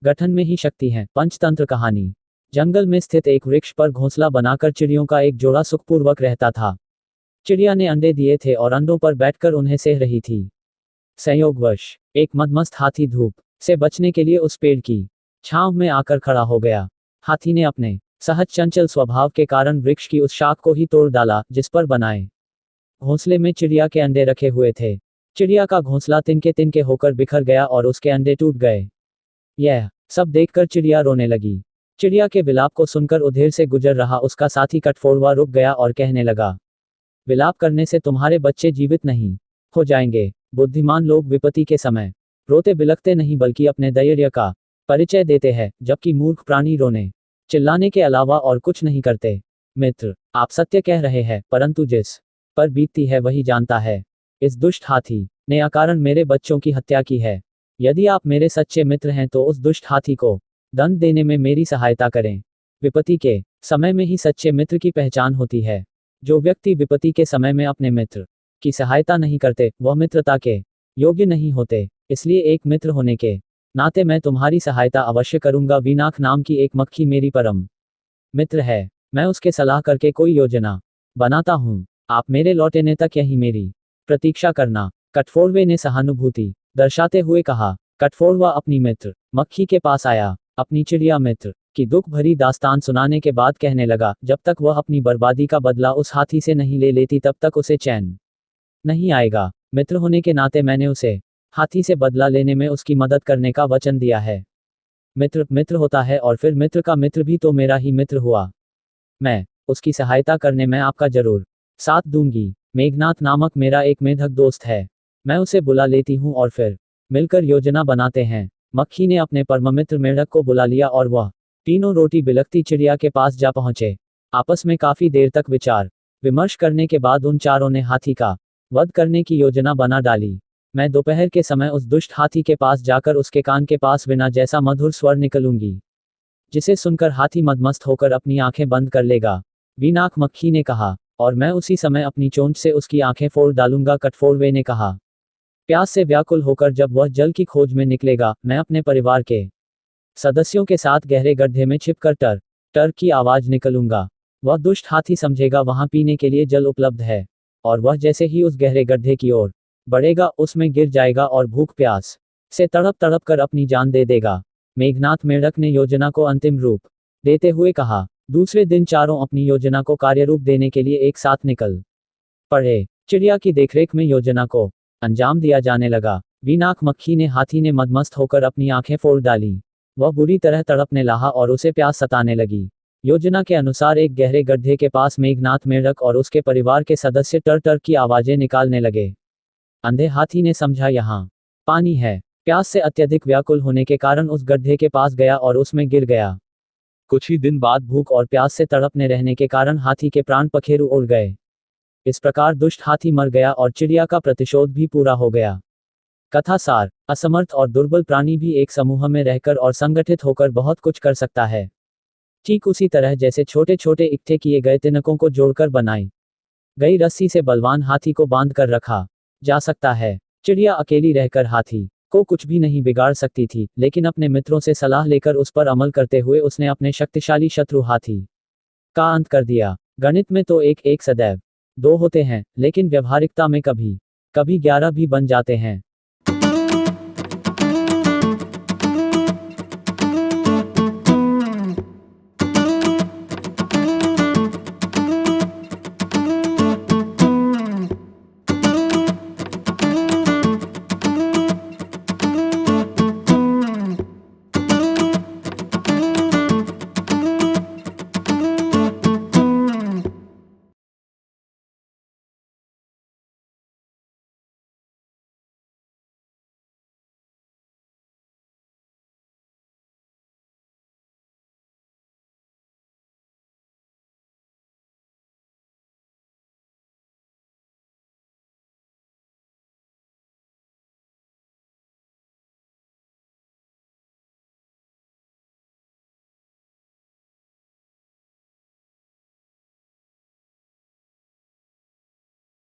गठन में ही शक्ति है। पंचतंत्र कहानी। जंगल में स्थित एक वृक्ष पर घोंसला बनाकर चिड़ियों का एक जोड़ा सुखपूर्वक रहता था। चिड़िया ने अंडे दिए थे और अंडों पर बैठकर उन्हें सेह रही थी। संयोगवश एक मदमस्त हाथी धूप से बचने के लिए उस पेड़ की छांव में आकर खड़ा हो गया। हाथी ने अपने सहज चंचल स्वभाव के कारण वृक्ष की उस शाख को ही तोड़ डाला जिस पर बनाए घोंसले में चिड़िया के अंडे रखे हुए थे। चिड़िया का घोंसला तिनके तिनके होकर बिखर गया और उसके अंडे टूट गए। यह सब देखकर चिड़िया रोने लगी। चिड़िया के विलाप को सुनकर उधेर से गुजर रहा उसका साथी कठफोड़वा रुक गया और कहने लगा, विलाप करने से तुम्हारे बच्चे जीवित नहीं हो जाएंगे। बुद्धिमान लोग विपत्ति के समय रोते बिलखते नहीं बल्कि अपने धैर्य का परिचय देते हैं, जबकि मूर्ख प्राणी रोने चिल्लाने के अलावा और कुछ नहीं करते। मित्र, आप सत्य कह रहे हैं, परंतु जिस पर बीतती है वही जानता है। इस दुष्ट हाथी ने अकारण मेरे बच्चों की हत्या की है। यदि आप मेरे सच्चे मित्र हैं तो उस दुष्ट हाथी को दंड देने में मेरी सहायता करें। विपत्ति के समय में ही सच्चे मित्र की पहचान होती है। जो व्यक्ति विपत्ति के समय में अपने मित्र की सहायता नहीं करते वह मित्रता के योग्य नहीं होते। इसलिए एक मित्र होने के नाते मैं तुम्हारी सहायता अवश्य करूंगा। वीनाक नाम की एक मक्खी मेरी परम मित्र है। मैं उसके सलाह करके कोई योजना बनाता हूँ। आप मेरे लौटने तक यही मेरी प्रतीक्षा करना। कठफोड़वे ने सहानुभूति दर्शाते हुए कहा। कठफोड़वा अपनी मित्र मक्खी के पास आया। अपनी चिड़िया मित्र की दुख भरी दास्तान सुनाने के बाद कहने लगा, जब तक वह अपनी बर्बादी का बदला उस हाथी से नहीं ले लेती तब तक उसे चैन नहीं आएगा। मित्र होने के नाते मैंने उसे हाथी से बदला लेने में उसकी मदद करने का वचन दिया है। मित्र मित्र होता है और फिर मित्र का मित्र भी तो मेरा ही मित्र हुआ। मैं उसकी सहायता करने में आपका जरूर साथ दूंगी। मेघनाथ नामक मेरा एक मेढक दोस्त है। मैं उसे बुला लेती हूँ और फिर मिलकर योजना बनाते हैं। मक्खी ने अपने परम मित्र मेढक को बुला लिया और वह तीनों रोटी बिलखती चिड़िया के पास जा पहुंचे। आपस में काफी देर तक विचार विमर्श करने के बाद उन चारों ने हाथी का वध करने की योजना बना डाली। मैं दोपहर के समय उस दुष्ट हाथी के पास जाकर उसके कान के पास वीणा जैसा मधुर स्वर निकलूंगी, जिसे सुनकर हाथी मदमस्त होकर अपनी आंखें बंद कर लेगा। वीनाक मक्खी ने कहा, और मैं उसी समय अपनी चोंच से उसकी आंखें फोड़ डालूंगा। कठफोड़वे ने कहा। प्यास से व्याकुल होकर जब वह जल की खोज में निकलेगा, मैं अपने परिवार के सदस्यों के साथ गहरे गड्ढे में छिपकर टर टर की आवाज निकलूंगा। वह दुष्ट हाथी समझेगा वहां पीने के लिए जल उपलब्ध है, और वह जैसे ही उस गहरे गड्ढे की ओर बढ़ेगा उसमें गिर जाएगा और भूख प्यास से तड़प तड़प कर अपनी जान दे देगा। मेघनाथ मेढक ने योजना को अंतिम रूप देते हुए कहा। दूसरे दिन चारों अपनी योजना को कार्यरूप देने के लिए एक साथ निकल पड़े। चिड़िया की देखरेख में योजना को अंजाम दिया जाने लगा। वीनाक मक्खी ने हाथी ने मदमस्त होकर अपनी आंखें फोड़ डाली। वह बुरी तरह तड़पने लगा और उसे प्यास सताने लगी। योजना के अनुसार एक गहरे गड्ढे के पास मेघनाथ मेढक और उसके परिवार के सदस्य टर टर की आवाजें निकालने लगे। अंधे हाथी ने समझा यहाँ पानी है। प्यास से अत्यधिक व्याकुल होने के कारण उस गड्ढे के पास गया और उसमें गिर गया। कुछ ही दिन बाद भूख और प्यास से तड़पने रहने के कारण हाथी के प्राण पखेरु उड़ गए। इस प्रकार दुष्ट हाथी मर गया और चिड़िया का प्रतिशोध भी पूरा हो गया। कथा सार। असमर्थ और दुर्बल प्राणी भी एक समूह में रहकर और संगठित होकर बहुत कुछ कर सकता है। ठीक उसी तरह जैसे छोटे छोटे इकट्ठे किए गए तिनकों को जोड़कर बनाई गई रस्सी से बलवान हाथी को बांध कर रखा जा सकता है। चिड़िया अकेली रहकर हाथी को कुछ भी नहीं बिगाड़ सकती थी, लेकिन अपने मित्रों से सलाह लेकर उस पर अमल करते हुए उसने अपने शक्तिशाली शत्रु हाथी का अंत कर दिया। गणित में तो एक एक सदैव दो होते हैं, लेकिन व्यवहारिकता में कभी कभी 11 भी बन जाते हैं।